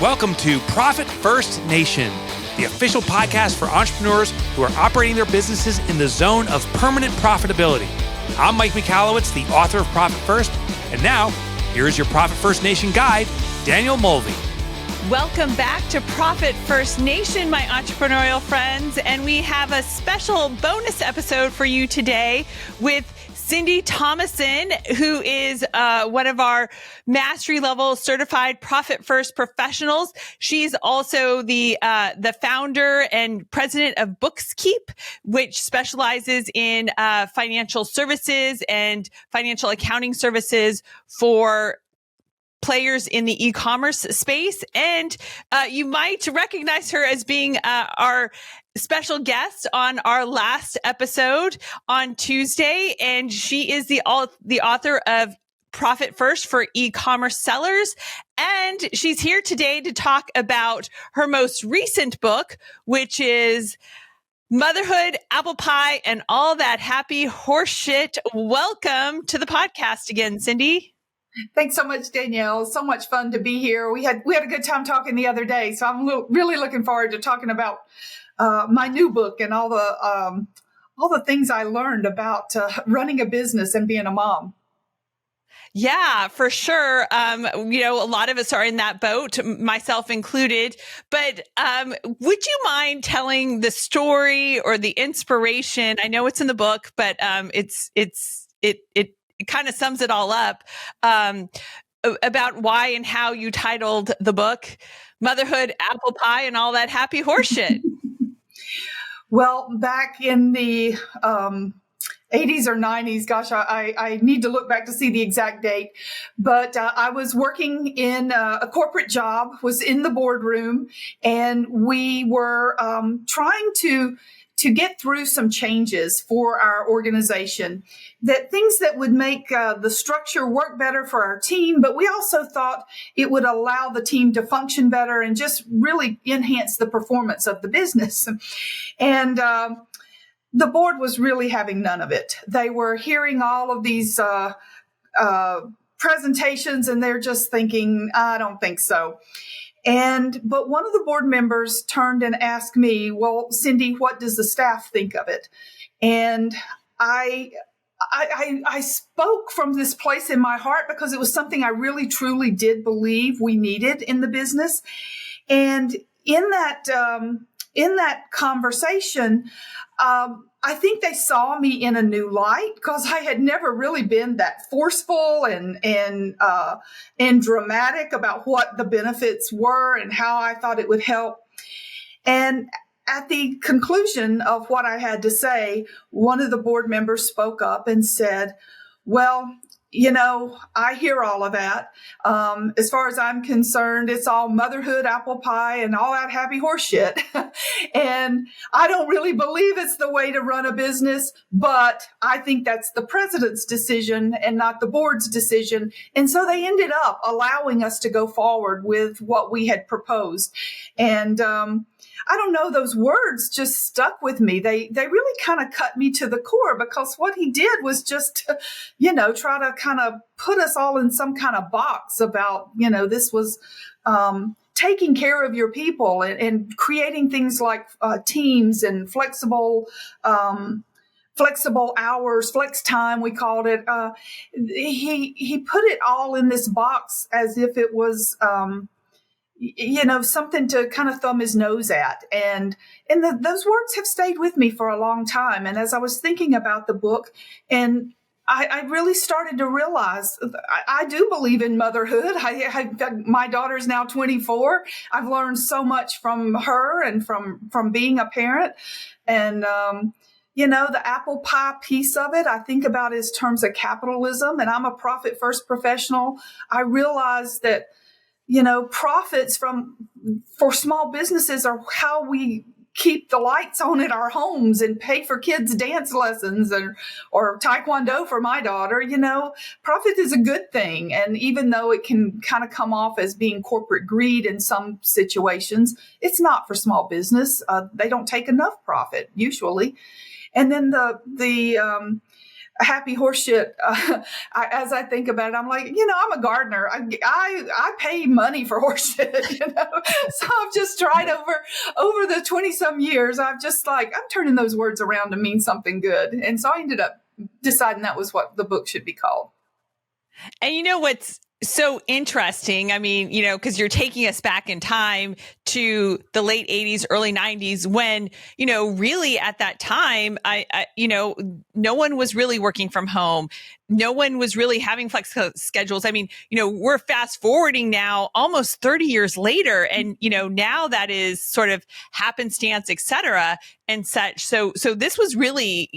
Welcome to Profit First Nation, the official podcast for entrepreneurs who are operating their businesses in the zone of permanent profitability. I'm Mike Michalowicz, the author of Profit First, and now here's your Profit First Nation guide, Danielle Mulvey. Welcome back to Profit First Nation, my entrepreneurial friends, and we have a special bonus episode for you today with Cyndi Thomason, who is one of our mastery level certified Profit First professionals. She's also the founder and president of Bookskeep, which specializes in financial services and financial accounting services for players in the e-commerce space. And you might recognize her as being our special guest on our last episode on Tuesday. And she is the author of Profit First for e-commerce sellers. And she's here today to talk about her most recent book, which is Motherhood, Apple Pie, and All That Happy Horseshit. Welcome to the podcast again, Cyndi. Thanks so much, Danielle. So much fun to be here. We had a good time talking the other day, so I'm really looking forward to talking about my new book and all the things I learned about running a business and being a mom. Yeah, for sure. A lot of us are in that boat, myself included. But would you mind telling the story or the inspiration? I know it's in the book, but it kind of sums it all up, about why and how you titled the book Motherhood, Apple Pie, and All That Happy Horseshit. Well, back in the 80s or 90s, gosh, I need to look back to see the exact date, but I was working in a corporate job, was in the boardroom, and we were trying to get through some changes for our organization, that things that would make the structure work better for our team, but we also thought it would allow the team to function better and just really enhance the performance of the business. And the board was really having none of it. They were hearing all of these presentations, and they're just thinking, I don't think so. But one of the board members turned and asked me, well, Cyndi, what does the staff think of it? And I spoke from this place in my heart because it was something I really, truly did believe we needed in the business. And in that conversation, I think they saw me in a new light because I had never really been that forceful and dramatic about what the benefits were and how I thought it would help. And at the conclusion of what I had to say, one of the board members spoke up and said, well, I hear all of that. As far as I'm concerned, it's all motherhood, apple pie, and all that happy horseshit. And I don't really believe it's the way to run a business, but I think that's the president's decision and not the board's decision. And so they ended up allowing us to go forward with what we had proposed. And I don't know, those words just stuck with me. They really kind of cut me to the core, because what he did was just, try to kind of put us all in some kind of box about, this was taking care of your people and creating things like teams and flexible hours, flex time, we called it. He put it all in this box as if it was something to kind of thumb his nose at. And those words have stayed with me for a long time. And as I was thinking about the book, and I really started to realize I do believe in motherhood. My daughter's now 24. I've learned so much from her and from being a parent. And, the apple pie piece of it, I think about in terms of capitalism, and I'm a profit first professional. I realized that profits for small businesses are how we keep the lights on in our homes and pay for kids' dance lessons or taekwondo for my daughter. Profit is a good thing. And even though it can kind of come off as being corporate greed in some situations, it's not for small business. They don't take enough profit usually. And then the happy horseshit. As I think about it, I'm like, I'm a gardener. I pay money for horseshit, So I've just tried over the 20 some years. I've just I'm turning those words around to mean something good. And so I ended up deciding that was what the book should be called. And what's so interesting, I mean, because you're taking us back in time to the late 80s, early 90s, when, really at that time, no one was really working from home. No one was really having flex schedules. I mean, we're fast forwarding now almost 30 years later. And, now that is sort of happenstance, et cetera, and such. So this was really,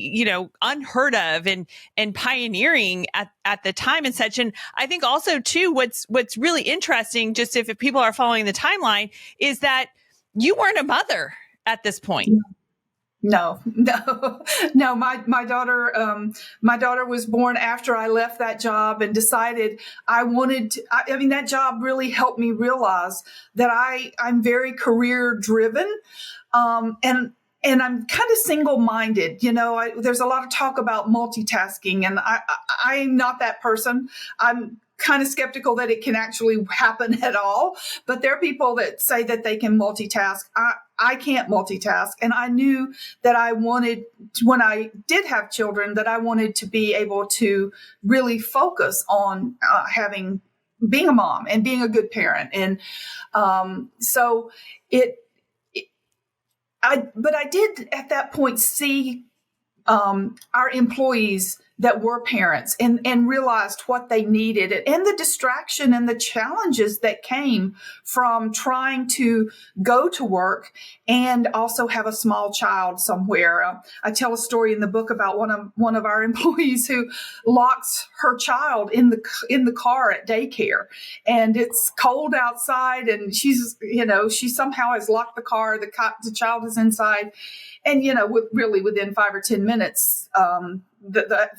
unheard of and pioneering at the time and such. And I think also too, what's really interesting, just if people are following the timeline, is that you weren't a mother at this point. No. My daughter was born after I left that job and decided I wanted to. That job really helped me realize that I'm very career driven, and I'm kind of single-minded. There's a lot of talk about multitasking, and I'm not that person. I'm kind of skeptical that it can actually happen at all. But there are people that say that they can multitask. I can't multitask. And I knew that I wanted, when I did have children, that I wanted to be able to really focus on being a mom and being a good parent. And but I did at that point see our employees that were parents and realized what they needed and the distraction and the challenges that came from trying to go to work and also have a small child somewhere. I tell a story in the book about one of our employees who locks her child in the car at daycare, and it's cold outside, and she somehow has locked the car. The child is inside. And, within 5 or 10 minutes, the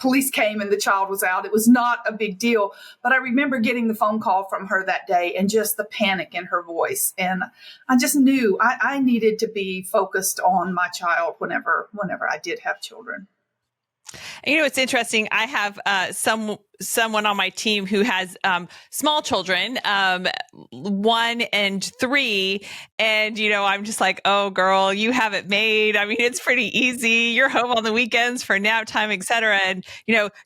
police came and the child was out. It was not a big deal. But I remember getting the phone call from her that day and just the panic in her voice. And I just knew I needed to be focused on my child whenever I did have children. It's interesting. I have someone on my team who has small children, 1 and 3. And, I'm just like, oh, girl, you have it made. I mean, it's pretty easy. You're home on the weekends for nap time, et cetera. And,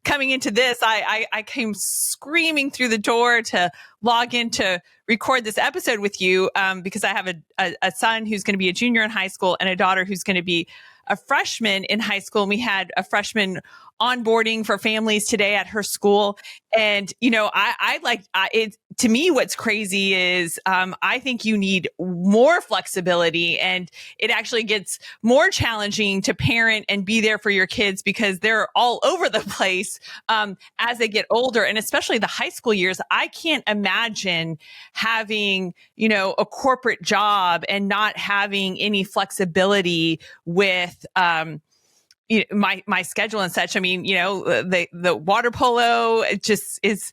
coming into this, I came screaming through the door to log in to record this episode with you because I have a son who's going to be a junior in high school and a daughter who's going to be a freshman in high school. And we had a freshman onboarding for families today at her school. And, to me, what's crazy is I think you need more flexibility, and it actually gets more challenging to parent and be there for your kids because they're all over the place as they get older, and especially the high school years. I can't imagine having, a corporate job and not having any flexibility with my schedule and such. I mean, the water polo, it just is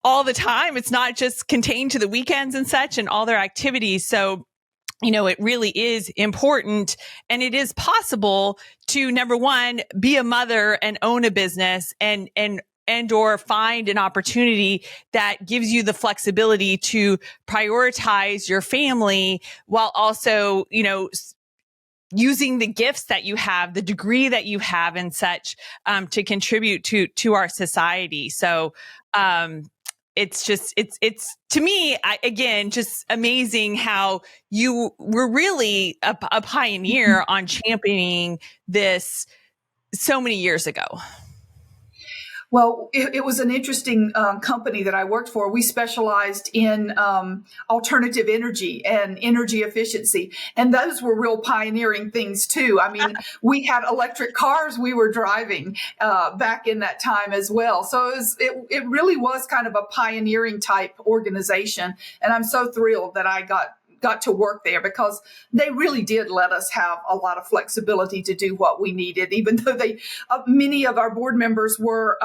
all the time. It's not just contained to the weekends and such and all their activities. So, it really is important, and it is possible to, number one, be a mother and own a business and or find an opportunity that gives you the flexibility to prioritize your family while also, using the gifts that you have, the degree that you have and such, to contribute to our society. So, it's to me, again, just amazing how you were really a pioneer on championing this so many years ago. Well, it was an interesting company that I worked for. We specialized in alternative energy and energy efficiency. And those were real pioneering things, too. I mean, we had electric cars we were driving back in that time as well. So it really was kind of a pioneering type organization. And I'm so thrilled that I got to work there because they really did let us have a lot of flexibility to do what we needed, even though many of our board members were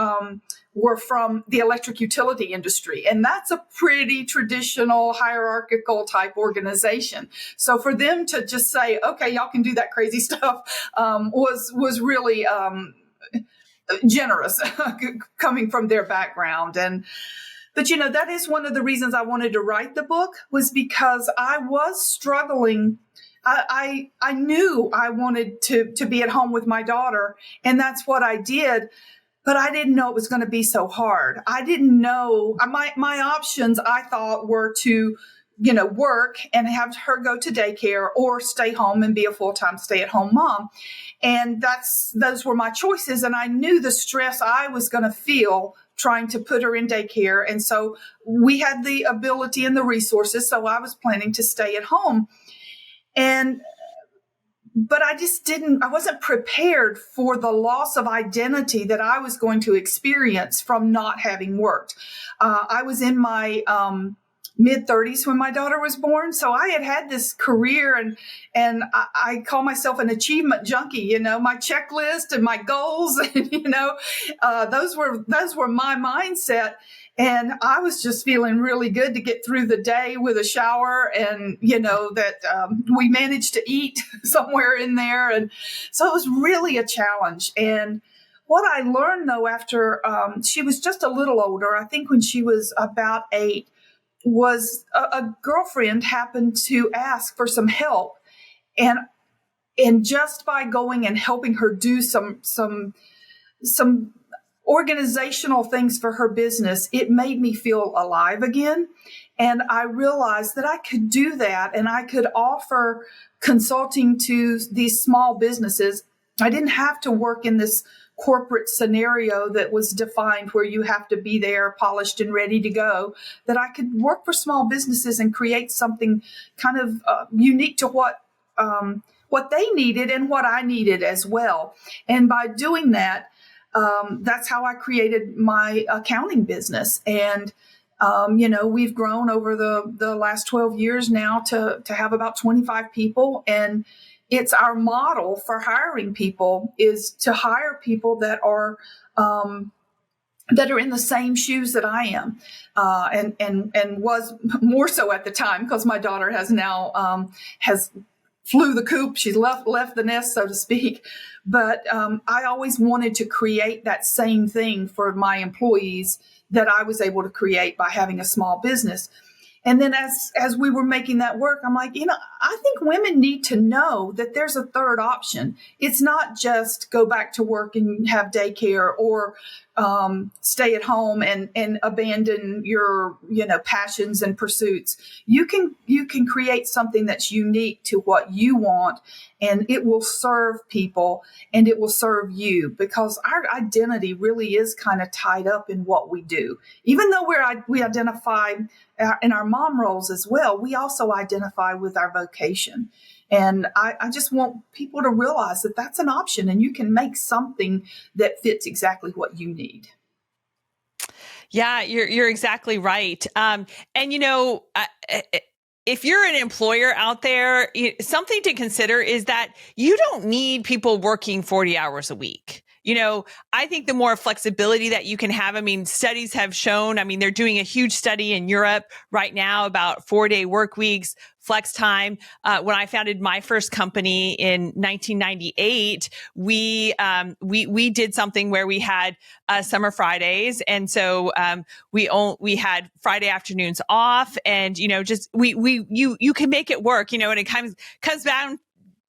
from the electric utility industry. And that's a pretty traditional hierarchical type organization. So for them to just say, okay, y'all can do that crazy stuff, was really, generous coming from their background. But that is one of the reasons I wanted to write the book, was because I was struggling. I knew I wanted to be at home with my daughter, and that's what I did. But I didn't know it was going to be so hard. I didn't know my options, I thought, were to, work and have her go to daycare or stay home and be a full-time stay-at-home mom. And those were my choices. And I knew the stress I was going to feel trying to put her in daycare. And so we had the ability and the resources. So I was planning to stay at home. But I wasn't prepared for the loss of identity that I was going to experience from not having worked. I was in my mid-30s when my daughter was born. So I had this career, and I call myself an achievement junkie. My checklist and my goals, and those were my mindset. And I was just feeling really good to get through the day with a shower, and that we managed to eat somewhere in there. And so it was really a challenge. And what I learned, though, after she was just a little older, I think when she was about 8, was a girlfriend happened to ask for some help. And just by going and helping her do some organizational things for her business, it made me feel alive again. And I realized that I could do that, and I could offer consulting to these small businesses. I didn't have to work in this corporate scenario that was defined where you have to be there polished and ready to go, that I could work for small businesses and create something kind of unique to what they needed and what I needed as well. And by doing that, that's how I created my accounting business. And, we've grown over the last 12 years now to have about 25 people. And it's our model for hiring people is to hire people that are in the same shoes that I am, and was more so at the time, because my daughter has now has flew the coop. She's left the nest, so to speak. But I always wanted to create that same thing for my employees that I was able to create by having a small business. And then as we were making that work, I'm like, I think women need to know that there's a third option. It's not just go back to work and have daycare, or stay at home and abandon your, passions and pursuits. You can create something that's unique to what you want, and it will serve people and it will serve you, because our identity really is kind of tied up in what we do. Even though we identify in our mom roles as well, we also identify with our vocation. And I just want people to realize that that's an option, and you can make something that fits exactly what you need. Yeah, you're exactly right. If you're an employer out there, something to consider is that you don't need people working 40 hours a week. I think the more flexibility that you can have, studies have shown, they're doing a huge study in Europe right now about 4-day work weeks, flex time. When I founded my first company in 1998, we did something where we had summer Fridays. And so we had Friday afternoons off, and, you can make it work, and it comes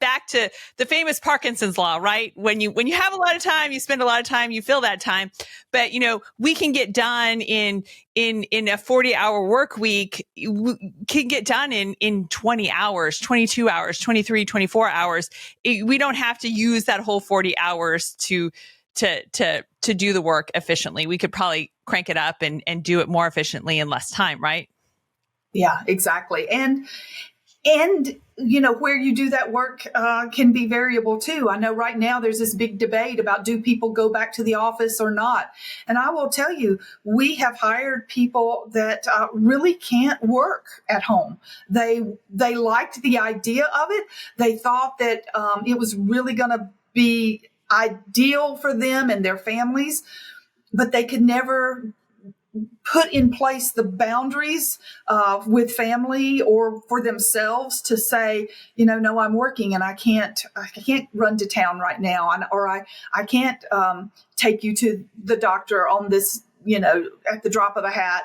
back to the famous Parkinson's law, right? When you have a lot of time, you spend a lot of time, you fill that time. But, we can get done in a 40-hour work week, can get done in 20 hours, 22 hours, 23, 24 hours. We don't have to use that whole 40 hours to do the work efficiently. We could probably crank it up and do it more efficiently in less time, right? Yeah, exactly. And where you do that work can be variable too. I know right now there's this big debate about, do people go back to the office or not? And I will tell you, we have hired people that really can't work at home. They liked the idea of it. They thought that it was really going to be ideal for them and their families, but they could never put in place the boundaries with family or for themselves to say, no, I'm working and I can't run to town right now, or I can't take you to the doctor on this, at the drop of a hat.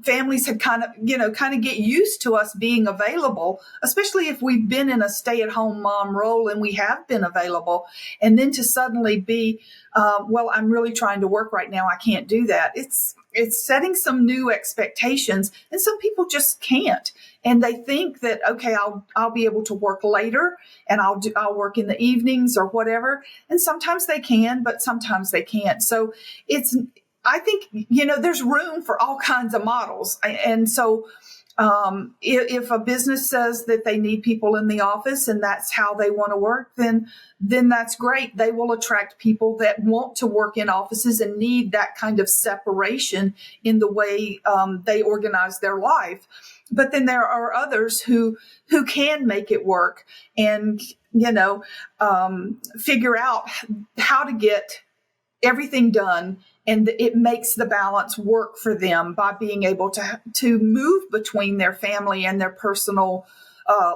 Families had kind of get used to us being available, especially if we've been in a stay-at-home mom role and we have been available. And then to suddenly be, I'm really trying to work right now, I can't do that. It's setting some new expectations, and some people just can't. And they think that, okay, I'll be able to work later, and I'll work in the evenings or whatever. And sometimes they can, but sometimes they can't. So I think, there's room for all kinds of models. And so if a business says that they need people in the office and that's how they want to work, then that's great. They will attract people that want to work in offices and need that kind of separation in the way they organize their life. But then there are others who can make it work and, figure out how to get everything done, and it makes the balance work for them by being able to move between their family and their personal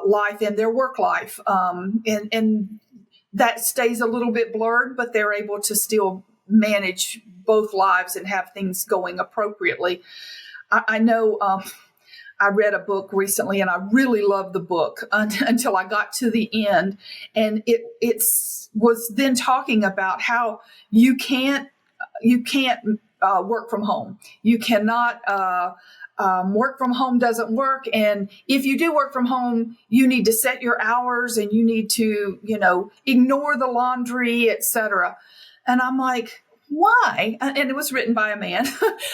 life and their work life. And that stays a little bit blurred, but they're able to still manage both lives and have things going appropriately. I know I read a book recently, and I really loved the book until I got to the end. And it was then talking about how you can't work from home. You cannot work from home doesn't work. And if you do work from home, you need to set your hours and you need to, ignore the laundry, etc. And I'm like, why? And it was written by a man.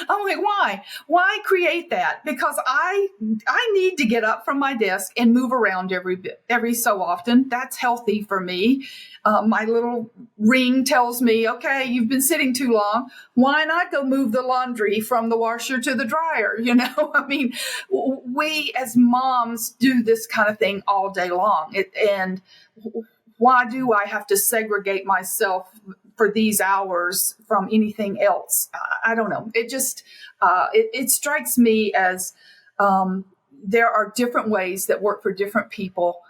I'm like, why? Why create that? Because I need to get up from my desk and move around every so often. That's healthy for me. My little ring tells me, okay, you've been sitting too long. Why not go move the laundry from the washer to the dryer? I mean, we as moms do this kind of thing all day long. And why do I have to segregate myself for these hours from anything else? I don't know. It just, it strikes me as there are different ways that work for different people.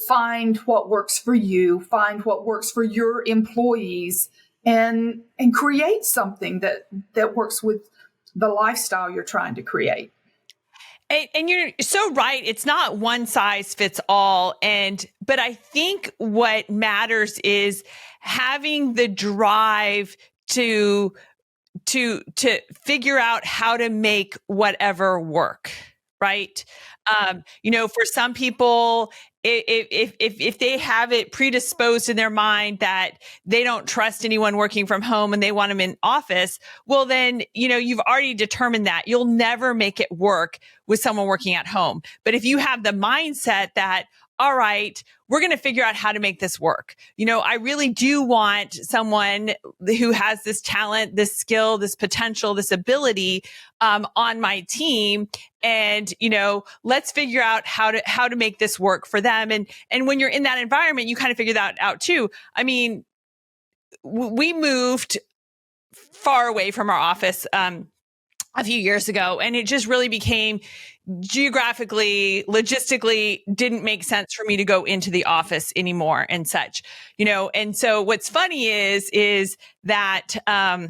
Find what works for you, find what works for your employees, and create something that works with the lifestyle you're trying to create. And you're so right. It's not one size fits all. But I think what matters is having the drive to figure out how to make whatever work, right? For some people, if they have it predisposed in their mind that they don't trust anyone working from home and they want them in office, well, then, you've already determined that you'll never make it work with someone working at home. But if you have the mindset that, all right, we're going to figure out how to make this work. I really do want someone who has this talent, this skill, this potential, this ability on my team. And, let's figure out how to make this work for them. And when you're in that environment, you kind of figure that out too. I mean, we moved far away from our office a few years ago, and it just really became geographically, logistically didn't make sense for me to go into the office anymore and such, and so what's funny is that I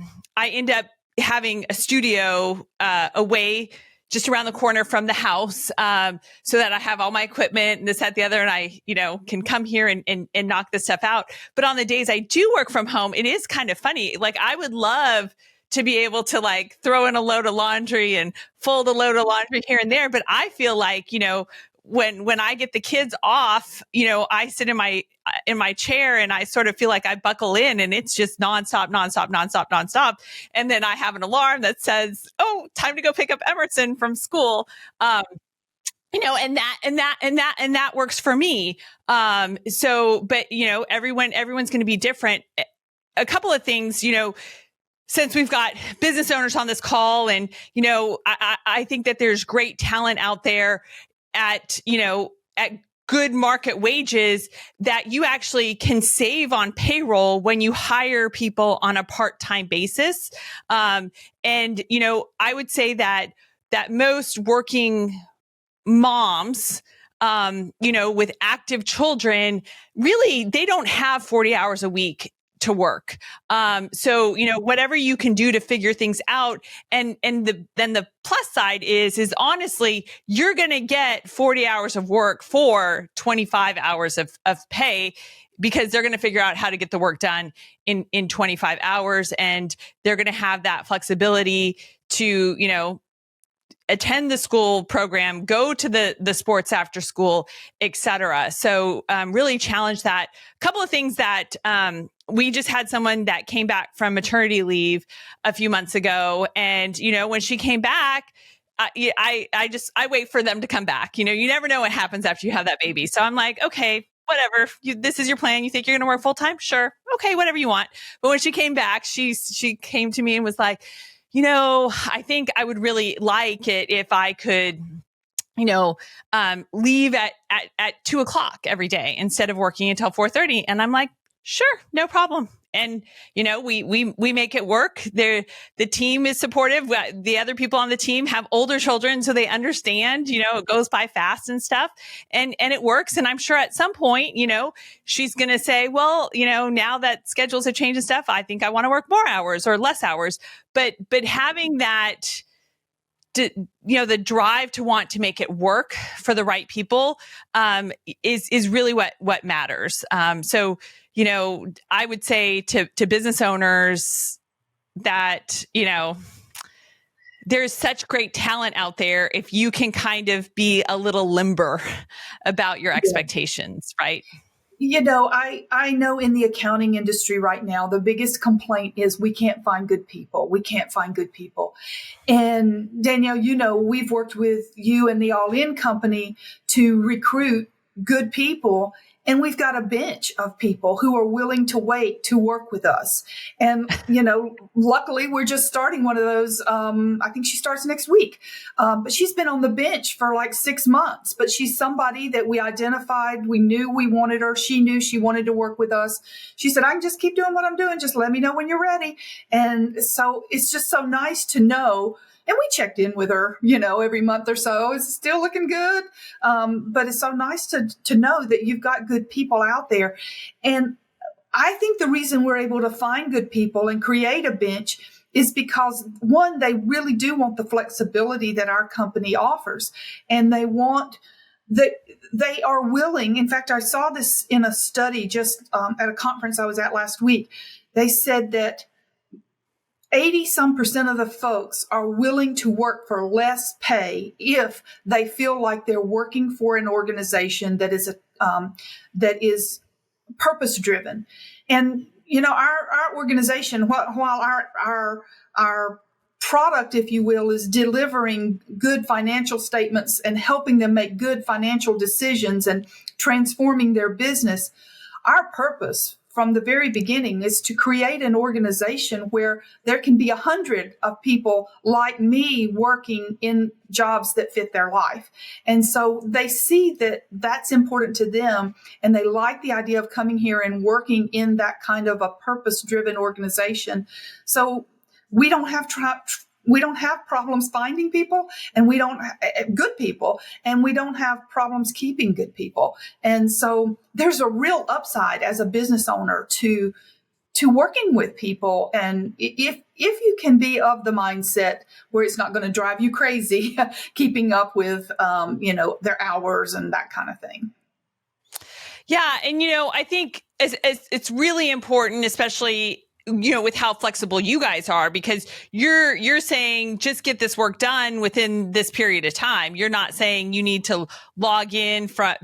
end up having a studio away just around the corner from the house, so that I have all my equipment and this, that, the other, and I, can come here and knock this stuff out. But on the days I do work from home, it is kind of funny. Like, I would love to be able to throw in a load of laundry and fold a load of laundry here and there. But I feel like, when I get the kids off, I sit in my chair and I sort of feel like I buckle in, and it's just nonstop. And then I have an alarm that says, oh, time to go pick up Emerson from school. And that works for me. But everyone's going to be different. A couple of things, since we've got business owners on this call, and, I think that there's great talent out there at good market wages that you actually can save on payroll when you hire people on a part-time basis. And, you know, I would say that most working moms, you know, with active children, really, they don't have 40 hours a week to work. So, you know, whatever you can do to figure things out. And then the plus side is honestly, you're going to get 40 hours of work for 25 hours of pay, because they're going to figure out how to get the work done in 25 hours. And they're going to have that flexibility to, you know, attend the school program, go to the sports after school, et cetera. So really challenge that. A couple of things that we just had someone that came back from maternity leave a few months ago. And, you know, when she came back, I wait for them to come back. You know, you never know what happens after you have that baby. So I'm like, okay, whatever. This is your plan. You think you're going to work full time? Sure. Okay, whatever you want. But when she came back, she came to me and was like, you know, I think I would really like it if I could, you know, leave at 2:00 every day instead of working until 4:30. And I'm like, sure, no problem. And, you know, we make it work. The team is supportive. The other people on the team have older children, so they understand, you know, it goes by fast and stuff, and it works. And I'm sure at some point, you know, she's going to say, well, you know, now that schedules have changed and stuff, I think I want to work more hours or less hours. But having that, you know, the drive to want to make it work for the right people is really what matters. So, you know, I would say to business owners that, you know, there's such great talent out there if you can kind of be a little limber about your expectations, right? You know, I know in the accounting industry right now, the biggest complaint is we can't find good people. We can't find good people. And Danielle, you know, we've worked with you and the All In company to recruit good people. And we've got a bench of people who are willing to wait to work with us. And, you know, luckily we're just starting one of those. I think she starts next week. But she's been on the bench for like 6 months. But she's somebody that we identified. We knew we wanted her. She knew she wanted to work with us. She said, I can just keep doing what I'm doing. Just let me know when you're ready. And so it's just so nice to know. And we checked in with her, you know, every month or so. Is it still looking good? But it's so nice to know that you've got good people out there. And I think the reason we're able to find good people and create a bench is because, one, they really do want the flexibility that our company offers. And they want that they are willing. In fact, I saw this in a study just at a conference I was at last week. They said that 80% of the folks are willing to work for less pay if they feel like they're working for an organization that is purpose driven. And you know, our organization, while our product, if you will, is delivering good financial statements and helping them make good financial decisions and transforming their business, our purpose from the very beginning is to create an organization where there can be 100 of people like me working in jobs that fit their life. And so they see that that's important to them, and they like the idea of coming here and working in that kind of a purpose-driven organization. So we don't have problems finding people, and we don't good people, and we don't have problems keeping good people. And so there's a real upside as a business owner to working with people. And if you can be of the mindset where it's not going to drive you crazy, keeping up with, you know, their hours and that kind of thing. Yeah. And, you know, I think it's really important, especially, you know, with how flexible you guys are, because you're saying just get this work done within this period of time. You're not saying you need to log in for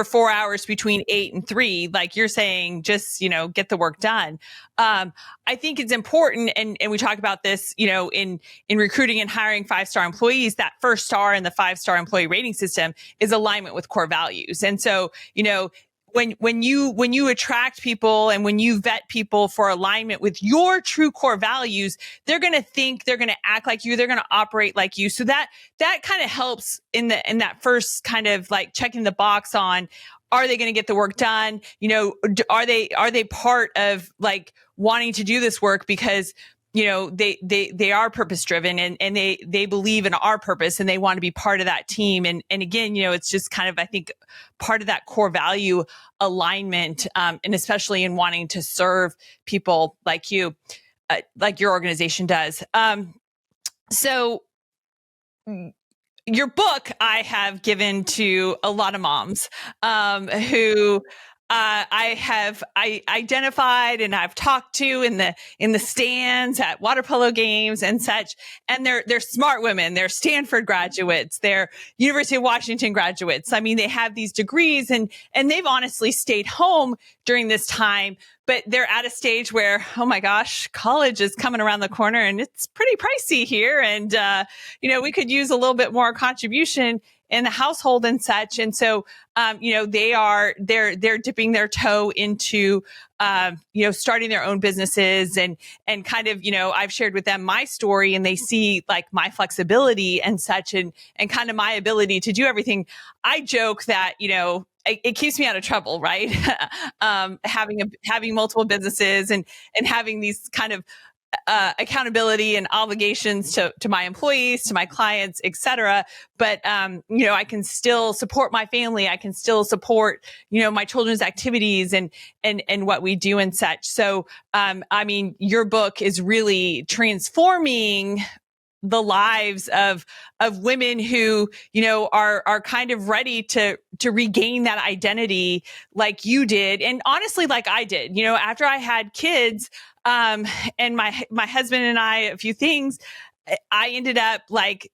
4 hours between 8 and 3. Like, you're saying just, you know, get the work done. I think it's important. And we talk about this, you know, in recruiting and hiring 5-star employees, that first star in the 5-star employee rating system is alignment with core values. And so, you know, when you attract people and when you vet people for alignment with your true core values, they're going to think, they're going to act like you, they're going to operate like you. So that kind of helps in that first kind of like checking the box on, are they going to get the work done? Are they part of like wanting to do this work because they are purpose driven and they believe in our purpose and they want to be part of that team. And again, it's just kind of, I think, part of that core value alignment, and especially in wanting to serve people like you, like your organization does. So your book I have given to a lot of moms, who I identified and I've talked to in the stands at water polo games and such. And they're smart women. They're Stanford graduates. They're University of Washington graduates. I mean, they have these degrees and they've honestly stayed home during this time, but they're at a stage where, oh my gosh, college is coming around the corner and it's pretty pricey here. And, we could use a little bit more contribution in the household and such. And so, they're dipping their toe into, starting their own businesses and kind of, I've shared with them my story and they see like my flexibility and such and kind of my ability to do everything. I joke that, it keeps me out of trouble, right? Having multiple businesses and having these kind of accountability and obligations to my employees, to my clients, et cetera. But, I can still support my family. I can still support, my children's activities and what we do and such. So, your book is really transforming the lives of women who, are kind of ready to regain that identity like you did. And honestly, like I did, after I had kids, and my husband and I, a few things, I ended up like,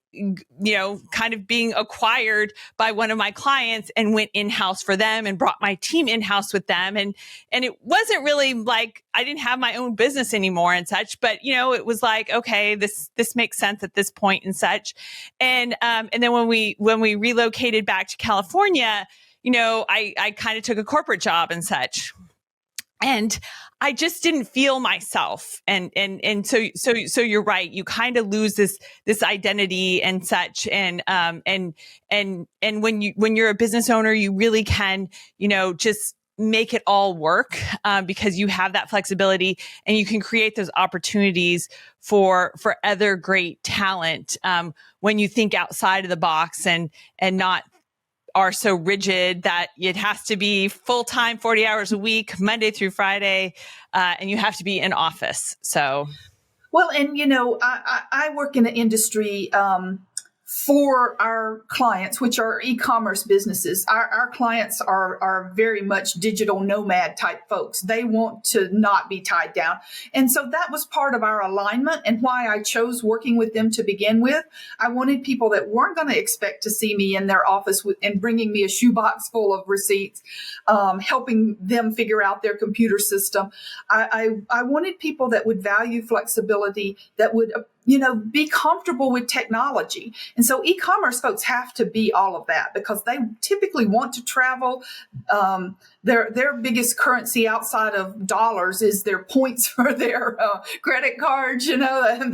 kind of being acquired by one of my clients and went in-house for them and brought my team in-house with them. And it wasn't really like I didn't have my own business anymore and such, but it was like, okay, this makes sense at this point and such. And then when we relocated back to California, I kind of took a corporate job and such. And I just didn't feel myself. And so you're right. You kind of lose this identity and such. And when you're a business owner, you really can, just make it all work, because you have that flexibility and you can create those opportunities for other great talent, when you think outside of the box and not are so rigid that it has to be full-time, 40 hours a week, Monday through Friday, and you have to be in office. So, well, and I work in an industry for our clients, which are e-commerce businesses. Our clients are very much digital nomad type folks. They want to not be tied down. And so that was part of our alignment and why I chose working with them to begin with. I wanted people that weren't going to expect to see me in their office and bringing me a shoebox full of receipts, helping them figure out their computer system. I wanted people that would value flexibility, that would be comfortable with technology. And so e-commerce folks have to be all of that because they typically want to travel. Their biggest currency outside of dollars is their points for their credit cards, and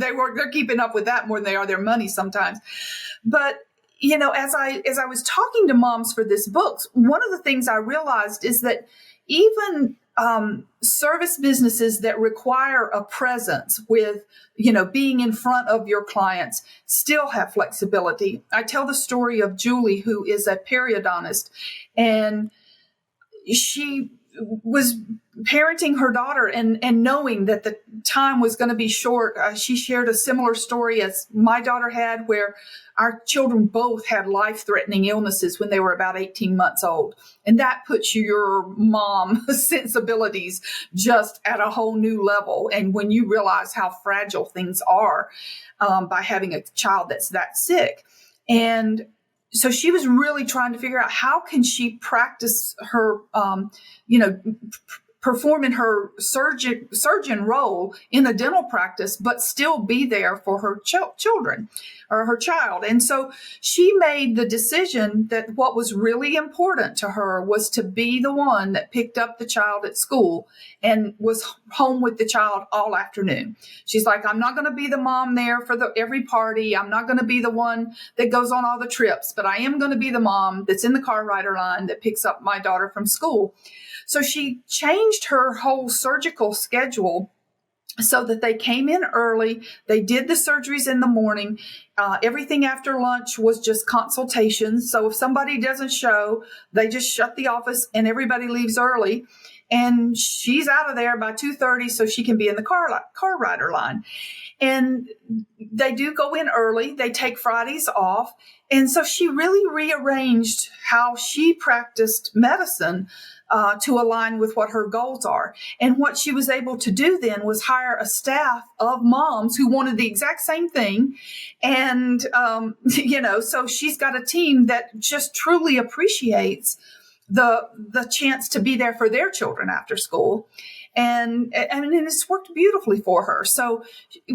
they're keeping up with that more than they are their money sometimes. But as I was talking to moms for this book, one of the things I realized is that even service businesses that require a presence with, being in front of your clients still have flexibility. I tell the story of Julie, who is a periodontist, and she was parenting her daughter and knowing that the time was going to be short. She shared a similar story as my daughter had, where our children both had life-threatening illnesses when they were about 18 months old. And that puts your mom sensibilities just at a whole new level. And when you realize how fragile things are by having a child that's that sick. And so she was really trying to figure out how can she practice her, perform in her surgeon role in a dental practice, but still be there for her children. or her child. And so she made the decision that what was really important to her was to be the one that picked up the child at school and was home with the child all afternoon. She's like, I'm not going to be the mom there for every party. I'm not going to be the one that goes on all the trips, but I am going to be the mom that's in the car rider line that picks up my daughter from school. So she changed her whole surgical schedule so that they came in early. They did the surgeries in the morning. Everything after lunch was just consultations. So if somebody doesn't show, they just shut the office and everybody leaves early. And she's out of there by 2:30 so she can be in the car rider line. And they do go in early. They take Fridays off. And so she really rearranged how she practiced medicine to align with what her goals are. And what she was able to do then was hire a staff of moms who wanted the exact same thing. And, so she's got a team that just truly appreciates the chance to be there for their children after school. And it's worked beautifully for her. So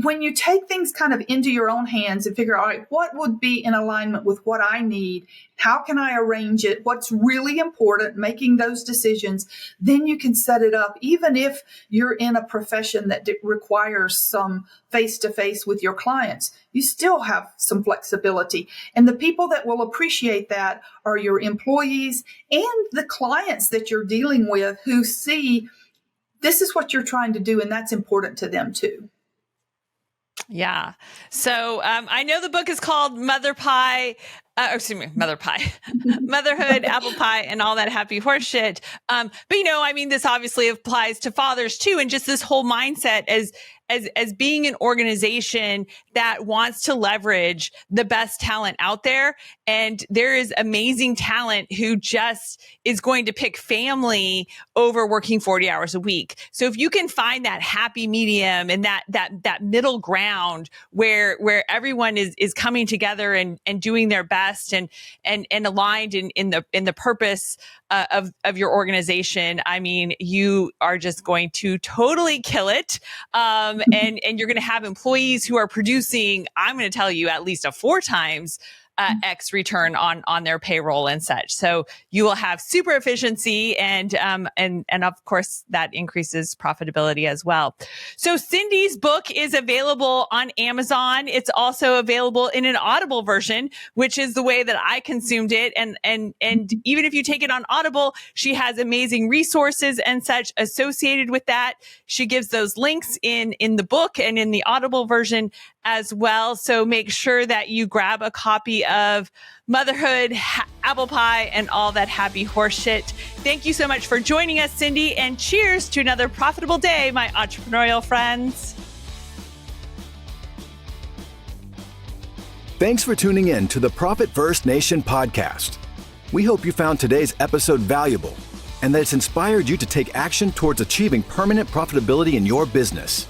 when you take things kind of into your own hands and figure out, all right, what would be in alignment with what I need? How can I arrange it? What's really important, making those decisions, then you can set it up. Even if you're in a profession that requires some face-to-face with your clients, you still have some flexibility. And the people that will appreciate that are your employees and the clients that you're dealing with who see this is what you're trying to do, and that's important to them too. Yeah. So I know the book is called Motherhood, Apple Pie, and all that happy horse shit. But this obviously applies to fathers too, and just this whole mindset as being an organization that wants to leverage the best talent out there. And there is amazing talent who just is going to pick family over working 40 hours a week. So if you can find that happy medium and that middle ground where everyone is coming together and doing their best and aligned in the purpose of your organization, I mean, you are just going to totally kill it. And you're going to have employees who are producing, I'm going to tell you, at least a 4 times X return on their payroll and such. So you will have super efficiency and of course that increases profitability as well. So Cyndi's book is available on Amazon. It's also available in an Audible version, which is the way that I consumed it. And even if you take it on Audible, she has amazing resources and such associated with that. She gives those links in the book and in the Audible version as well. So make sure that you grab a copy of Motherhood, Apple Pie, and all that happy horse shit. Thank you so much for joining us, Cyndi, and cheers to another profitable day, my entrepreneurial friends. Thanks for tuning in to the Profit First Nation podcast. We hope you found today's episode valuable and that it's inspired you to take action towards achieving permanent profitability in your business.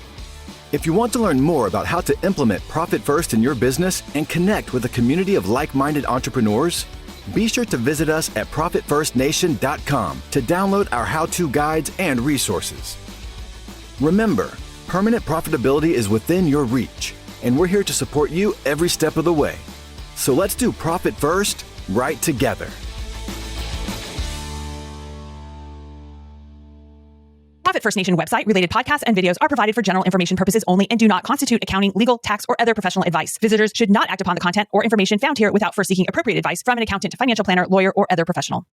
If you want to learn more about how to implement Profit First in your business and connect with a community of like-minded entrepreneurs, be sure to visit us at ProfitFirstNation.com to download our how-to guides and resources. Remember, permanent profitability is within your reach, and we're here to support you every step of the way. So let's do Profit First right together. Profit First Nation website, related podcasts, and videos are provided for general information purposes only and do not constitute accounting, legal, tax, or other professional advice. Visitors should not act upon the content or information found here without first seeking appropriate advice from an accountant, financial planner, lawyer, or other professional.